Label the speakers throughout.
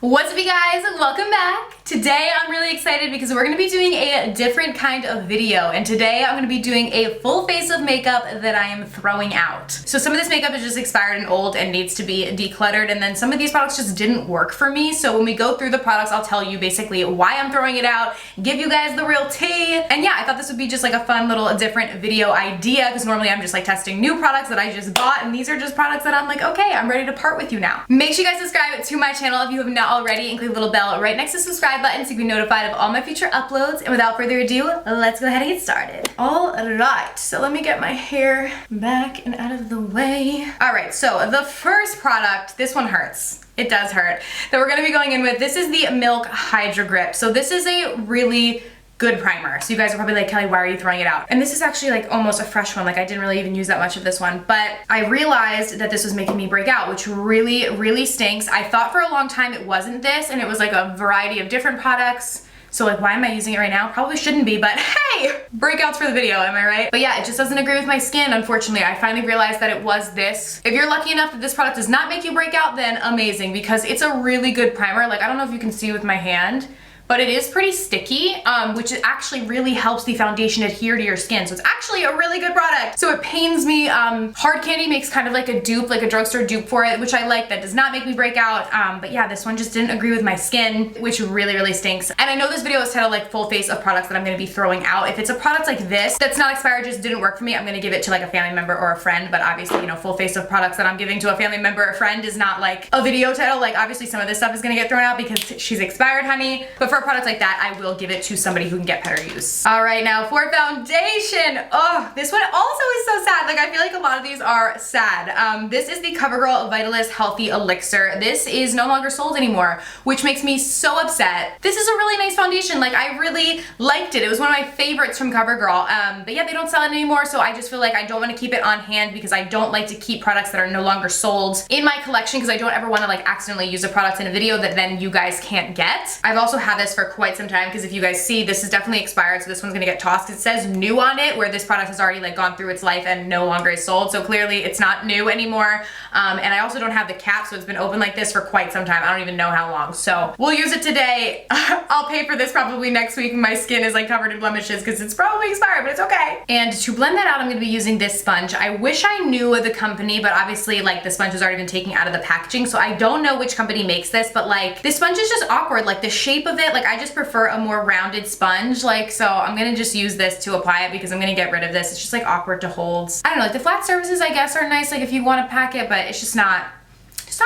Speaker 1: What's up you guys, welcome back. Today I'm really excited because we're going to be doing a different kind of video, and today I'm going to be doing a full face of makeup that I am throwing out. So some of this makeup is just expired and old and needs to be decluttered, and then some of these products just didn't work for me. So when we go through the products, I'll tell you basically why I'm throwing it out, give you guys the real tea. And yeah, I thought this would be just like a fun little different video idea because normally I'm just like testing new products that I just bought, and these are just products that I'm like, okay, I'm ready to part with you now. Make sure you guys subscribe to my channel if you have not already, and click the little bell right next to the subscribe button so you can be notified of all my future uploads. And without further ado, let's go ahead and get started. All right, so let me get my hair back and out of the way. All right, so the first product, this one hurts. It does hurt. That we're gonna be going in with, this is the Milk Hydra Grip. So this is a really good primer. So you guys are probably like, Kelly, why are you throwing it out? And this is actually like almost a fresh one. Like I didn't really even use that much of this one, but I realized that this was making me break out, which really stinks. I thought for a long time it wasn't this, and it was like a variety of different products. So like, why am I using it right now? Probably shouldn't be, but hey, breakouts for the video, am I right? But yeah, it just doesn't agree with my skin, unfortunately. I finally realized that it was this. If you're lucky enough that this product does not make you break out, then amazing, because it's a really good primer. Like, I don't know if you can see with my hand, but it is pretty sticky, which actually really helps the foundation adhere to your skin. So it's actually a really good product. So it pains me. Hard Candy makes kind of like a dupe, like a drugstore dupe for it, which I like. That does not make me break out. But yeah, this one just didn't agree with my skin, which really stinks. And I know this video is titled like full face of products that I'm gonna be throwing out. If it's a product like this that's not expired, just didn't work for me, I'm gonna give it to like a family member or a friend. But obviously, you know, full face of products that I'm giving to a family member or friend is not like a video title. Like obviously some of this stuff is gonna get thrown out because she's expired, honey. But for products like that, I will give it to somebody who can get better use. All right, now for foundation. Oh, this one also is so sad. Like I feel like a lot of these are sad. This is the CoverGirl Vitalist Healthy Elixir. This is no longer sold anymore, which makes me so upset. This is a really nice foundation. Like I really liked it. It was one of my favorites from CoverGirl. But yeah, they don't sell it anymore, so I just feel like I don't want to keep it on hand because I don't like to keep products that are no longer sold in my collection because I don't ever want to like accidentally use a product in a video that then you guys can't get. I've also had this for quite some time because if you guys see, this is definitely expired, so this one's gonna get tossed. It says new on it, where this product has already like gone through its life and no longer is sold, so clearly it's not new anymore. And I also don't have the cap, so it's been open like this for quite some time. I don't even know how long, so we'll use it today. I'll pay for this probably next week. My skin is like covered in blemishes because it's probably expired, but it's okay. And to blend that out, I'm gonna be using this sponge. I wish I knew the company, but obviously like the sponge has already been taken out of the packaging, so I don't know which company makes this, but like this sponge is just awkward. Like the shape of it, like I just prefer a more rounded sponge. Like, so I'm gonna just use this to apply it because I'm gonna get rid of this. It's just like awkward to hold. I don't know, like the flat surfaces I guess are nice, like if you want to pack it, but it's just not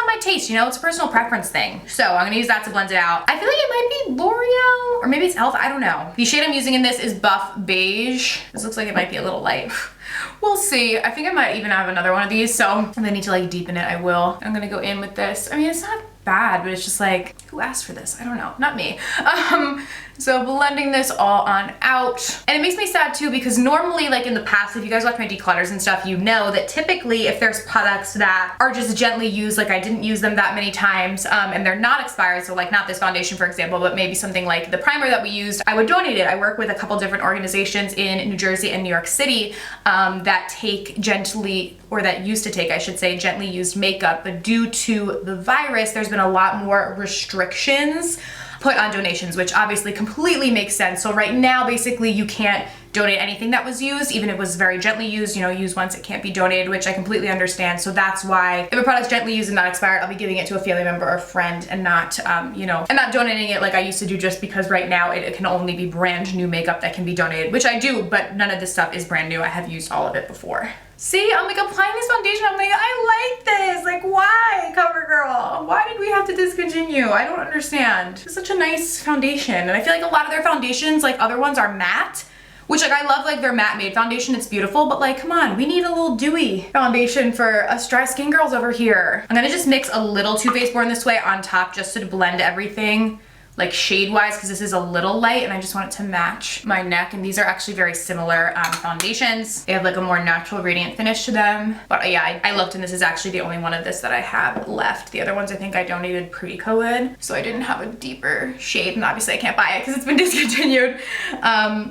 Speaker 1: my taste, you know? It's a personal preference thing. So I'm gonna use that to blend it out. I feel like it might be L'Oreal or maybe it's e.l.f. I don't know. The shade I'm using in this is Buff Beige. This looks like it might be a little light. We'll see. I think I might even have another one of these, so if I need to like deepen it, I will. I'm gonna go in with this. I mean, it's not bad, but it's just like, who asked for this? I don't know, not me. So blending this all on out. And it makes me sad too because normally like in the past, if you guys watch my declutters and stuff, you know that typically if there's products that are just gently used, like I didn't use them that many times, and they're not expired, so like not this foundation for example, but maybe something like the primer that we used, I would donate it. I work with a couple different organizations in New Jersey and New York City that take gently, or that used to take, I should say, gently used makeup, but due to the virus, there's been a lot more restrictions put on donations, which obviously completely makes sense. So right now, basically, you can't donate anything that was used, even if it was very gently used, you know, used once, it can't be donated, which I completely understand. So that's why if a product's gently used and not expired, I'll be giving it to a family member or friend and not, you know, and not donating it like I used to do just because right now it can only be brand new makeup that can be donated, which I do, but none of this stuff is brand new. I have used all of it before. See, I'm like applying this foundation, I'm like, I like this. Like, why, CoverGirl? Why did we have to discontinue? I don't understand. It's such a nice foundation. And I feel like a lot of their foundations, like other ones, are matte, which like I love like their matte made foundation. It's beautiful, but like, come on, we need a little dewy foundation for us dry skin girls over here. I'm gonna just mix a little Too Faced Born This Way on top just to blend everything like shade wise, because this is a little light and I just want it to match my neck. And these are actually very similar foundations. They have like a more natural radiant finish to them. But yeah, I looked and this is actually the only one of this that I have left. The other ones I think I donated pre-COVID, so I didn't have a deeper shade, and obviously I can't buy it because it's been discontinued.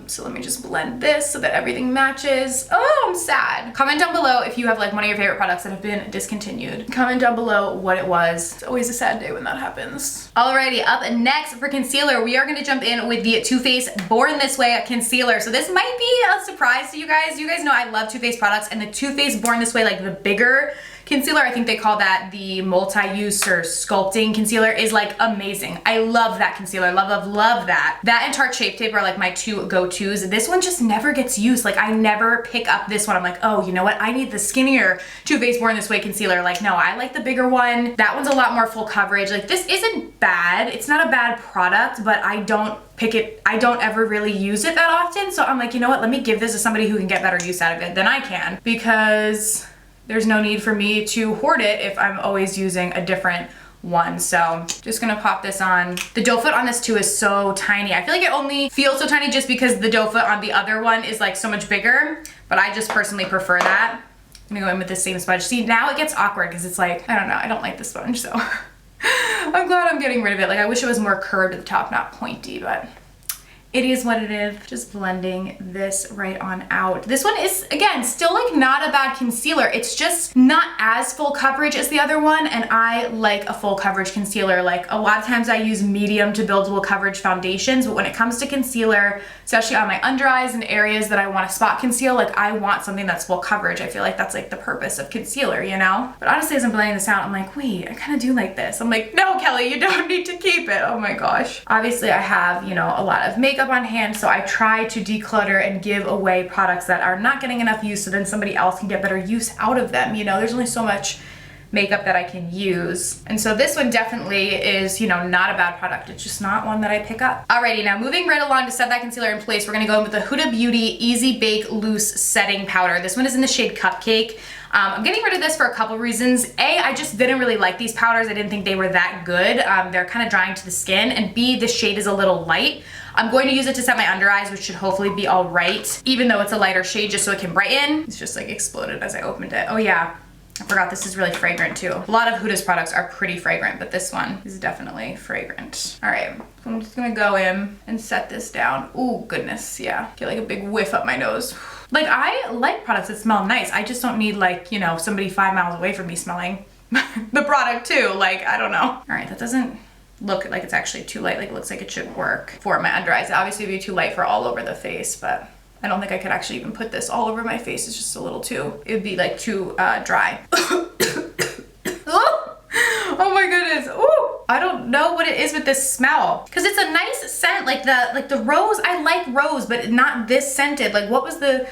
Speaker 1: So let me just blend this so that everything matches. Oh, I'm sad. Comment down below if you have like one of your favorite products that have been discontinued. Comment down below what it was. It's always a sad day when that happens. Alrighty, up next for concealer, we are going to jump in with the Too Faced Born This Way concealer. So this might be a surprise to you guys. You guys know I love Too Faced products, and the Too Faced Born This Way, like the bigger concealer, I think they call that the multi-use or sculpting concealer, is like amazing. I love that concealer. Love that. That and Tarte Shape Tape are like my two go-tos. This one just never gets used. Like I never pick up this one. I'm like, oh, you know what? I need the skinnier Too Faced Born This Way concealer. Like, no, I like the bigger one. That one's a lot more full coverage. Like this isn't bad. It's not a bad product, but I don't pick it. I don't ever really use it that often. So I'm like, you know what? Let me give this to somebody who can get better use out of it than I can, because there's no need for me to hoard it if I'm always using a different one. So just gonna pop this on. The doe foot on this too is so tiny. I feel like it only feels so tiny just because the doe foot on the other one is like so much bigger, but I just personally prefer that. I'm gonna go in with the same sponge. See, now it gets awkward because it's like, I don't know, I don't like the sponge, so I'm glad I'm getting rid of it. Like I wish it was more curved at the top, not pointy, but it is what it is. Just blending this right on out. This one is, again, still like not a bad concealer. It's just not as full coverage as the other one, and I like a full coverage concealer. Like a lot of times I use medium to buildable coverage foundations, but when it comes to concealer, especially on my under eyes and areas that I want to spot conceal, like I want something that's full coverage. I feel like that's like the purpose of concealer, you know? But honestly, as I'm blending this out, I'm like, wait, I kind of do like this. I'm like, no, Kelly, you don't need to keep it. Oh my gosh. Obviously I have, you know, a lot of makeup on hand, so I try to declutter and give away products that are not getting enough use so then somebody else can get better use out of them. You know, there's only so much makeup that I can use. And so this one definitely is, you know, not a bad product. It's just not one that I pick up. Alrighty, now moving right along to set that concealer in place, we're gonna go in with the Huda Beauty Easy Bake Loose Setting Powder. This one is in the shade Cupcake. I'm getting rid of this for a couple reasons. A, I just didn't really like these powders. I didn't think they were that good. They're kind of drying to the skin. And B, the shade is a little light. I'm going to use it to set my under eyes, which should hopefully be all right, even though it's a lighter shade, just so it can brighten. It's just like exploded as I opened it. Oh yeah, I forgot this is really fragrant too. A lot of Huda's products are pretty fragrant, but this one is definitely fragrant. All right, so I'm just gonna go in and set this down. Oh goodness, yeah. Get like a big whiff up my nose. Like I like products that smell nice. I just don't need like, you know, somebody 5 miles away from me smelling the product too. Like, I don't know. All right, that doesn't look like it's actually too light. Like it looks like it should work for my under eyes. Obviously it'd be too light for all over the face, but I don't think I could actually even put this all over my face. It's just a little too, it would be like too dry. Oh my goodness. Ooh, I don't know what it is with this smell, because it's a nice scent. Like the rose, I like rose, but not this scented. Like what was the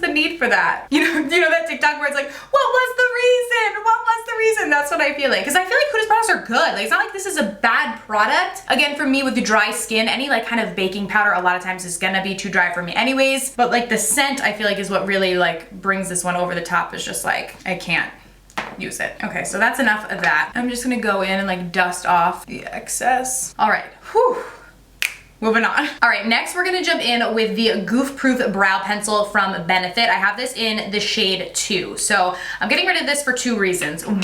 Speaker 1: need for that? You know that TikTok where it's like, what was the reason? What was the reason? That's what I feel like. Because I feel like Huda's products are good. Like it's not like this is a bad product. Again, for me with the dry skin, any like kind of baking powder a lot of times is gonna be too dry for me anyways. But like the scent, I feel like is what really like brings this one over the top. Is just like, I can't use it. Okay, so that's enough of that. I'm just gonna go in and like dust off the excess. All right, whew. Moving on. All right, next we're gonna jump in with the Goof Proof Brow Pencil from Benefit. I have this in the shade 2. So I'm getting rid of this for 2 reasons. One,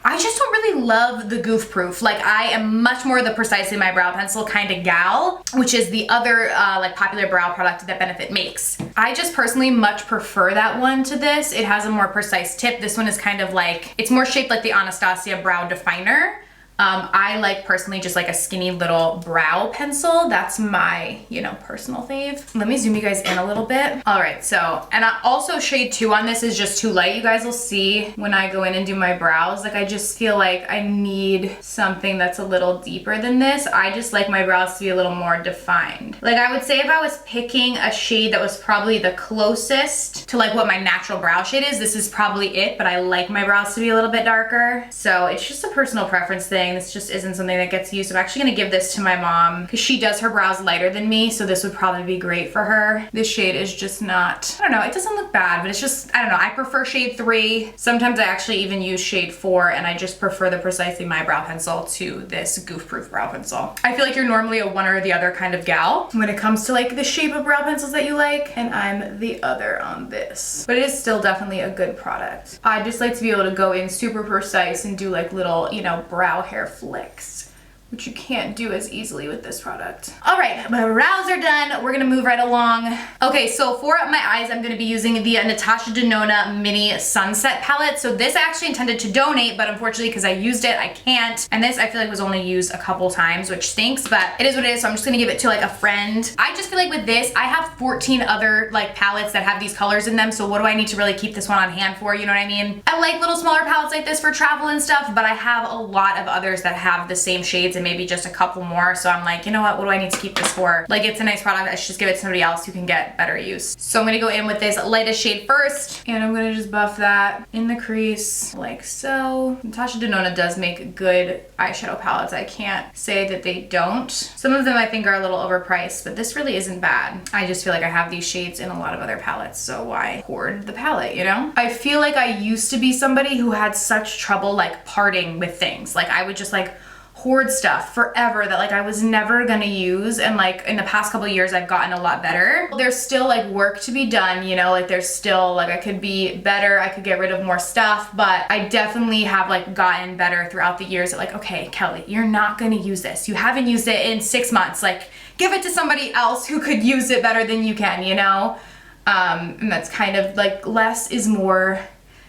Speaker 1: I just don't really love the Goof Proof. Like I am much more the Precisely My Brow Pencil kind of gal, which is the other like popular brow product that Benefit makes. I just personally much prefer that one to this. It has a more precise tip. This one is kind of like, it's more shaped like the Anastasia Brow Definer. I like personally just like a skinny little brow pencil. That's my, you know, personal fave. Let me zoom you guys in a little bit. All right, so, and also shade 2 on this is just too light. You guys will see when I go in and do my brows, like I just feel like I need something that's a little deeper than this. I just like my brows to be a little more defined. Like I would say if I was picking a shade that was probably the closest to like what my natural brow shade is, this is probably it, but I like my brows to be a little bit darker. So it's just a personal preference thing. saying this just isn't something that gets used. I'm actually gonna give this to my mom because she does her brows lighter than me, so this would probably be great for her. This shade is just not, I don't know, it doesn't look bad, but it's just, I don't know, I prefer shade 3. Sometimes I actually even use shade 4, and I just prefer the Precisely My brow pencil to this Goof Proof brow pencil. I feel like you're normally a one or the other kind of gal when it comes to like the shape of brow pencils that you like, and I'm the other on this. But it is still definitely a good product. I just like to be able to go in super precise and do like little, you know, brow hair flicks, which you can't do as easily with this product. All right, my brows are done. We're gonna move right along. Okay, so for my eyes, I'm gonna be using the Natasha Denona Mini Sunset Palette. So this I actually intended to donate, but unfortunately, because I used it, I can't. And this I feel like was only used a couple times, which stinks, but it is what it is. So I'm just gonna give it to like a friend. I just feel like with this, I have 14 other like palettes that have these colors in them. So what do I need to really keep this one on hand for? You know what I mean? I like little smaller palettes like this for travel and stuff, but I have a lot of others that have the same shades and maybe just a couple more. So I'm like, you know what do I need to keep this for? Like, it's a nice product. I should just give it to somebody else who can get better use. So I'm gonna go in with this lightest shade first, and I'm gonna just buff that in the crease like so. Natasha Denona does make good eyeshadow palettes. I can't say that they don't. Some of them I think are a little overpriced, but this really isn't bad. I just feel like I have these shades in a lot of other palettes, so why hoard the palette, you know? I feel like I used to be somebody who had such trouble like parting with things. Like I would just like hoard stuff forever that like I was never gonna use, and like in the past couple years I've gotten a lot better. There's still like work to be done, you know, like there's still like I could be better, I could get rid of more stuff, but I definitely have like gotten better throughout the years at like, okay, Kelly, you're not gonna use this. You haven't used it in 6 months. Like give it to somebody else who could use it better than you can, you know? And that's kind of like less is more,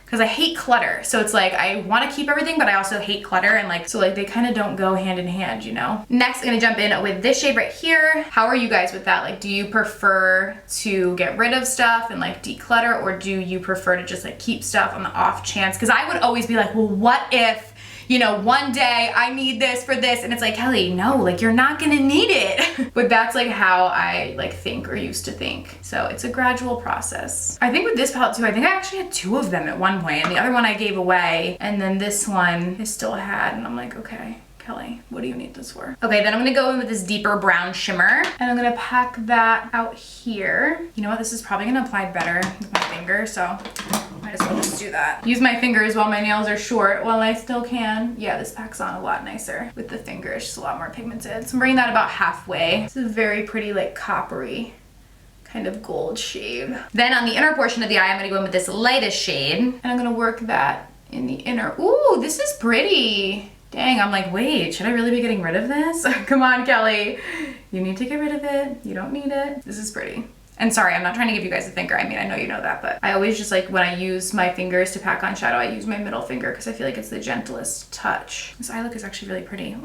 Speaker 1: because I hate clutter. So it's like I want to keep everything, but I also hate clutter, and like so like they kind of don't go hand in hand, you know? Next, I'm gonna jump in with this shade right here. How are you guys with that? Like, do you prefer to get rid of stuff and like declutter, or do you prefer to just like keep stuff on the off chance? Because I would always be like, well, what if, you know, one day I need this for this, and it's like, Kelly, no, like you're not gonna need it. But that's like how I like think or used to think. So it's a gradual process. I think with this palette too, I think I actually had 2 of them at one point, and the other one I gave away, and then this one I still had, and I'm like, okay, Kelly, what do you need this for? Okay, then I'm gonna go in with this deeper brown shimmer, and I'm gonna pack that out here. You know what, this is probably gonna apply better with my finger, so might as well just do that. Use my fingers while my nails are short while I still can. Yeah, this packs on a lot nicer with the fingers, just a lot more pigmented. So I'm bringing that about halfway. This is a very pretty like coppery kind of gold shade. Then on the inner portion of the eye, I'm gonna go in with this lightest shade, and I'm gonna work that in the inner. Ooh, this is pretty. Dang, I'm like, wait, should I really be getting rid of this? Come on, Kelly. You need to get rid of it. You don't need it. This is pretty. And sorry, I'm not trying to give you guys a finger. I mean, I know you know that, but I always just like when I use my fingers to pack on shadow, I use my middle finger because I feel like it's the gentlest touch. This eye look is actually really pretty.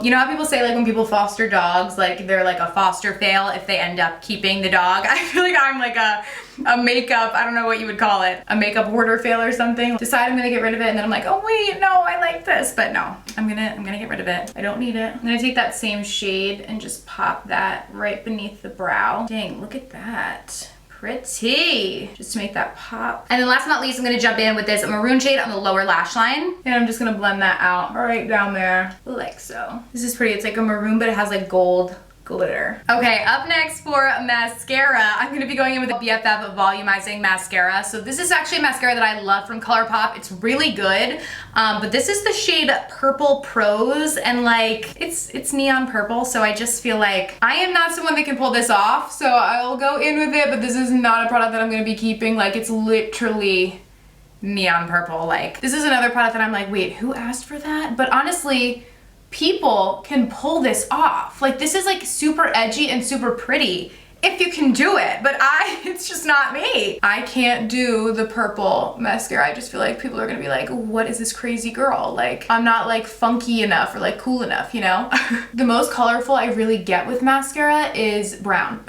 Speaker 1: You know how people say like when people foster dogs, like they're like a foster fail if they end up keeping the dog? I feel like I'm like a makeup, I don't know what you would call it, a makeup hoarder fail or something. Decide I'm gonna get rid of it, and then I'm like, oh wait, no, I like this, but no, I'm gonna get rid of it. I don't need it. I'm gonna take that same shade and just pop that right beneath the brow. Dang, look at that. Pretty, just to make that pop. And then last but not least, I'm gonna jump in with this maroon shade on the lower lash line, and I'm just gonna blend that out right down there, like so. This is pretty. It's like a maroon, but it has like gold glitter. Okay, up next for mascara, I'm gonna be going in with the BFF Volumizing Mascara. So this is actually a mascara that I love from ColourPop. It's really good, but this is the shade Purple Prose, and like, it's neon purple, so I just feel like I am not someone that can pull this off, so I'll go in with it, but this is not a product that I'm gonna be keeping. Like, it's literally neon purple. Like, this is another product that I'm like, wait, who asked for that? But honestly, people can pull this off. Like, this is like super edgy and super pretty if you can do it, but it's just not me. I can't do the purple mascara. I just feel like people are gonna be like, what is this crazy girl? Like, I'm not like funky enough or like cool enough, you know? The most colorful I really get with mascara is brown.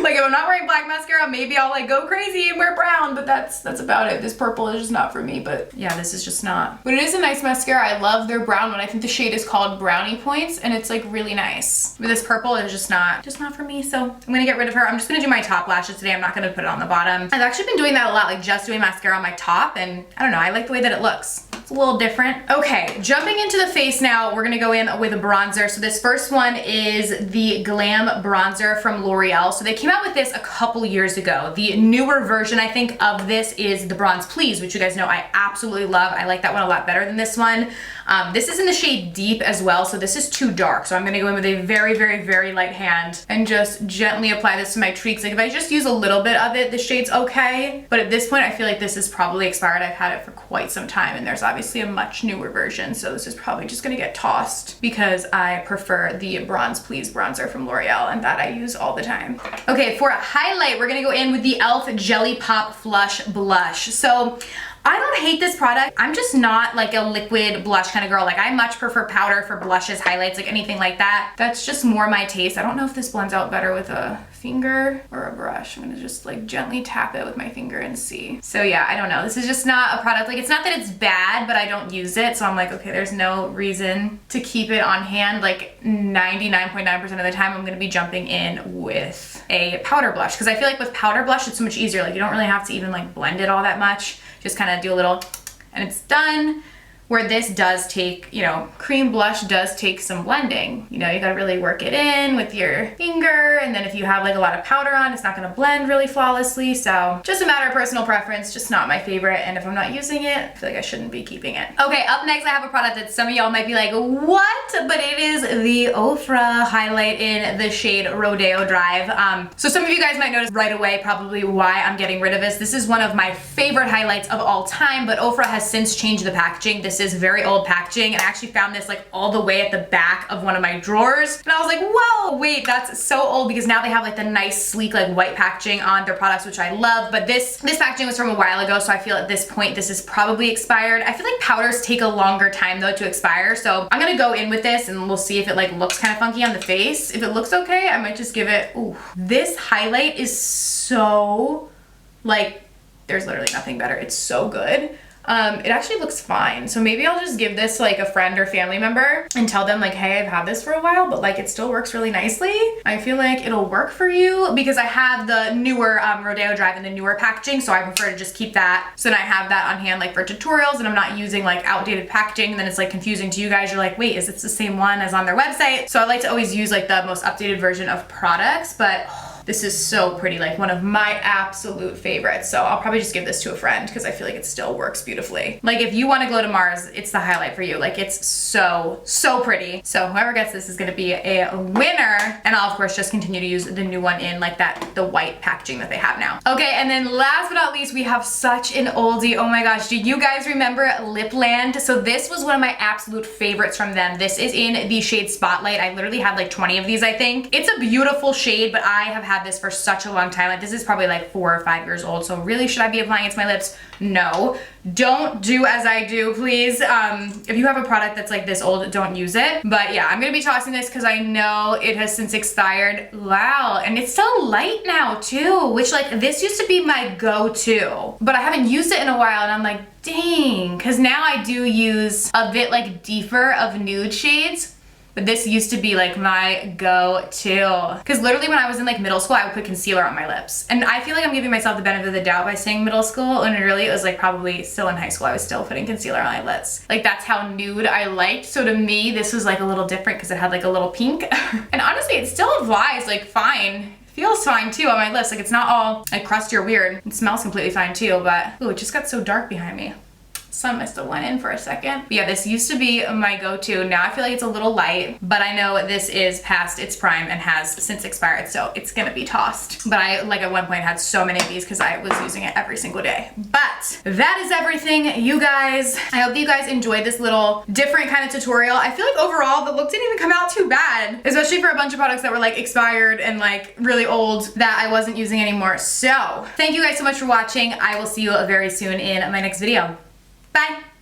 Speaker 1: Like, if I'm not wearing black mascara, maybe I'll like go crazy and wear brown, but that's about it. This purple is just not for me, but yeah, this is just not. But it is a nice mascara. I love their brown one. I think the shade is called Brownie Points, and it's like really nice. But this purple is just not for me, so I'm gonna get rid of her. I'm just gonna do my top lashes today. I'm not gonna put it on the bottom. I've actually been doing that a lot, like just doing mascara on my top, and I don't know, I like the way that it looks. It's a little different. Okay, jumping into the face now, we're gonna go in with a bronzer. So this first one is the Glam Bronzer from L'Oreal. So they came out with this a couple years ago. The newer version, I think, of this is the Bronze Please, which you guys know I absolutely love. I like that one a lot better than this one. This is in the shade Deep as well, so this is too dark. So I'm gonna go in with a very, very, very light hand and just gently apply this to my cheeks. Like if I just use a little bit of it, the shade's okay. But at this point, I feel like this is probably expired. I've had it for quite some time, and there's obviously a much newer version. So this is probably just gonna get tossed because I prefer the Bronze Please bronzer from L'Oreal, and that I use all the time. Okay, for a highlight, we're gonna go in with the e.l.f. Jelly Pop Flush Blush. So I don't hate this product. I'm just not like a liquid blush kind of girl. Like I much prefer powder for blushes, highlights, like anything like that. That's just more my taste. I don't know if this blends out better with a finger or a brush. I'm gonna just like gently tap it with my finger and see. So yeah, I don't know. This is just not a product. Like it's not that it's bad, but I don't use it. So I'm like, okay, there's no reason to keep it on hand. Like 99.9% of the time, I'm gonna be jumping in with a powder blush. Cause I feel like with powder blush, it's so much easier. Like you don't really have to even like blend it all that much. Just kind of do a little and it's done. Where this does take, you know, cream blush does take some blending. You know, you gotta really work it in with your finger, and then if you have like a lot of powder on, it's not gonna blend really flawlessly. So just a matter of personal preference, just not my favorite. And if I'm not using it, I feel like I shouldn't be keeping it. Okay, up next I have a product that some of y'all might be like, what? But it is the Ofra highlight in the shade Rodeo Drive. So some of you guys might notice right away probably why I'm getting rid of this. This is one of my favorite highlights of all time, but Ofra has since changed the packaging. This is very old packaging, and I actually found this like all the way at the back of one of my drawers, and I was like, whoa, wait, that's so old, because now they have like the nice sleek like white packaging on their products, which I love. But this packaging was from a while ago, so I feel at this point this is probably expired. I feel like powders take a longer time though to expire, so I'm gonna go in with this and we'll see if it like looks kind of funky on the face. If it looks okay, I might just give it, ooh. This highlight is so, like, there's literally nothing better. It's so good. It actually looks fine. So maybe I'll just give this to like a friend or family member and tell them like, hey, I've had this for a while, but like it still works really nicely. I feel like it'll work for you because I have the newer Rodeo Drive and the newer packaging. So I prefer to just keep that. So then I have that on hand like for tutorials, and I'm not using like outdated packaging. And then it's like confusing to you guys. You're like, wait, is it the same one as on their website? So I like to always use like the most updated version of products, but this is so pretty, like one of my absolute favorites. So I'll probably just give this to a friend because I feel like it still works beautifully. Like if you want to glow to Mars, it's the highlight for you. Like it's so, so pretty. So whoever gets this is gonna be a winner. And I'll of course just continue to use the new one in like the white packaging that they have now. Okay, and then last but not least, we have such an oldie. Oh my gosh, do you guys remember Lipland? So this was one of my absolute favorites from them. This is in the shade Spotlight. I literally had like 20 of these, I think. It's a beautiful shade, but I have had this for such a long time. Like this is probably like 4 or 5 years old. So really, should I be applying it to my lips? No. Don't do as I do, please. If you have a product that's like this old, don't use it. But yeah, I'm gonna be tossing this because I know it has since expired. Wow, and it's so light now too, which like this used to be my go-to, but I haven't used it in a while, and I'm like, dang, because now I do use a bit like deeper of nude shades. But this used to be like my go-to. Because literally when I was in like middle school, I would put concealer on my lips. And I feel like I'm giving myself the benefit of the doubt by saying middle school, and really it was like probably still in high school, I was still putting concealer on my lips. Like that's how nude I liked. So to me, this was like a little different because it had like a little pink. And honestly, it still applies like fine. Feels fine too on my lips. Like it's not all like crusty or weird. It smells completely fine too, but ooh, it just got so dark behind me. Sun must have went in for a second. But yeah, this used to be my go-to. Now I feel like it's a little light, but I know this is past its prime and has since expired, so it's gonna be tossed. But I, like at one point, had so many of these because I was using it every single day. But that is everything, you guys. I hope that you guys enjoyed this little different kind of tutorial. I feel like overall, the look didn't even come out too bad, especially for a bunch of products that were like expired and like really old that I wasn't using anymore. So thank you guys so much for watching. I will see you very soon in my next video. Bye.